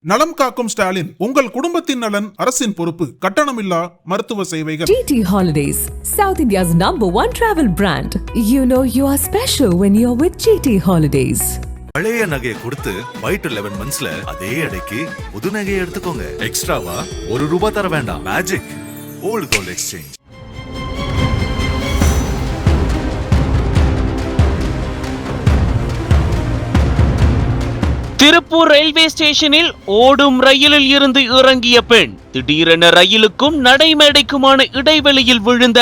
நலம் காக்கும் ஸ்டாலின், உங்கள் குடும்பத்தின் நலன் அரசின் பொறுப்பு. கட்டணமில்லா மருத்துவ சேவைகள். GT Holidays, South India's #1 travel brand. You know you are special when you're with GT Holidays. பழைய நகையை கொடுத்து பை டு 11 monthsல அதே அடைக்கு புது நகையை எடுத்துக்கோங்க. எக்ஸ்ட்ராவா ₹1 தர வேண்டாம். Magic old gold exchange. Tiruppur railway ஸ்டேஷனில் ஓடும் ரயிலில் இருந்து இறங்கிய பெண் திடீரென ரயிலுக்கும் நடைமேடைக்குமான இடைவெளியில் விழுந்த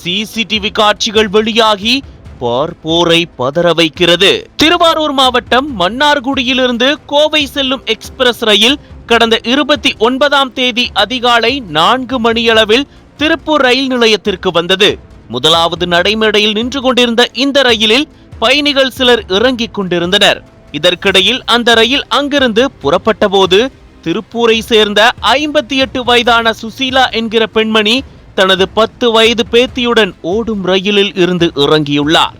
சிசிடிவி காட்சிகள் வெளியாகி பார்ப்போரை பதற வைக்கிறது. திருவாரூர் மாவட்டம் மன்னார்குடியிலிருந்து கோவை செல்லும் எக்ஸ்பிரஸ் ரயில் கடந்த 29ஆம் தேதி அதிகாலை 4 மணியளவில் திருப்பூர் ரயில் நிலையத்திற்கு வந்தது. முதலாவது நடைமேடையில் நின்று கொண்டிருந்த இந்த ரயிலில் பயணிகள் சிலர் இறங்கிக் கொண்டிருந்தனர். இதற்கிடையில் அந்த ரயில் அங்கிருந்து புறப்பட்ட போது திருப்பூரை சேர்ந்த 58 வயதான சுசீலா என்கிற பெண்மணி தனது 10 வயது பேத்தியுடன் ஓடும் ரயிலில் இருந்து இறங்கியுள்ளார்.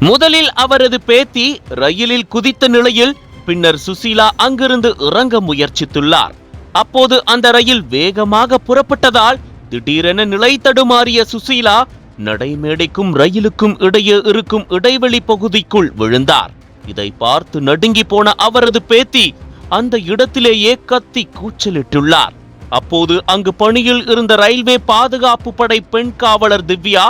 முதலில் அவரது பேத்தி ரயிலில் குதித்த நிலையில் பின்னர் சுசீலா அங்கிருந்து இறங்க முயற்சித்துள்ளார். அப்போது அந்த ரயில் வேகமாக புறப்பட்டதால் திடீரென நிலை தடுமாறிய சுசீலா நடைமேடைக்கும் ரயிலுக்கும் இடையே இருக்கும் இடைவெளி பகுதிக்குள் விழுந்தார். இதை பார்த்து நடுங்கி போன அவரது பேத்தி அந்த இடத்திலேயே கத்தி கூச்சலிட்டுள்ளார். அப்போது அங்கு பணியில் இருந்த ரயில்வே பாதுகாப்பு படை பெண் காவலர் திவ்யா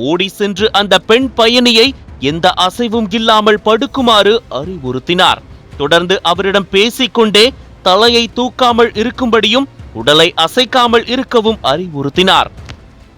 ஓடி சென்று அந்த பெண் பயணியை எந்த அசைவும் இல்லாமல் படுக்குமாறு அறிவுறுத்தினார். தொடர்ந்து அவரிடம் பேசிக்கொண்டே தலையை தூக்காமல் இருக்கும்படியும் உடலை அசைக்காமல் இருக்கவும் அறிவுறுத்தினார்.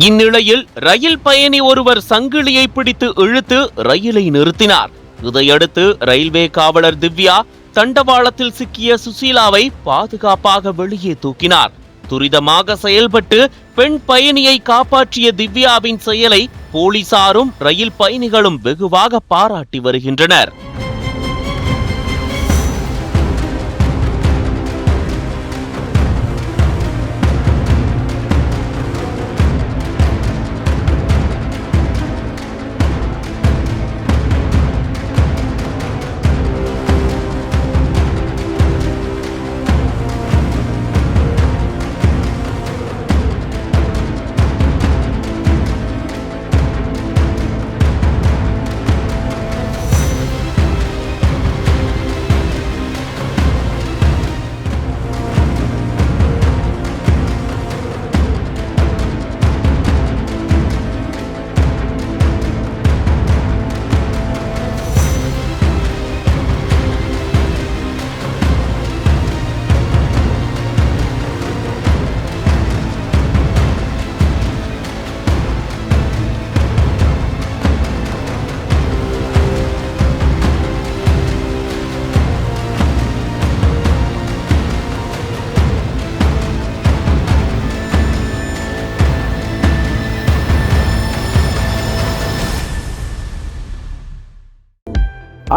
இந்நிலையில் ரயில் பயணி ஒருவர் சங்கிலியை பிடித்து இழுத்து ரயிலை நிறுத்தினார். இதையடுத்து ரயில்வே காவலர் திவ்யா தண்டவாளத்தில் சிக்கிய சுசீலாவை பாதுகாப்பாக வெளியே தூக்கினார். துரிதமாக செயல்பட்டு பெண் பயணியை காப்பாற்றிய திவ்யாவின் செயலை போலீசாரும் ரயில் பயணிகளும் வெகுவாக பாராட்டி வருகின்றனர்.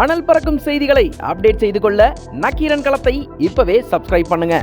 அனல் பறக்கும் செய்திகளை அப்டேட் செய்து கொள்ள நக்கீரன் களத்தை இப்பவே சப்ஸ்கிரைப் பண்ணுங்க.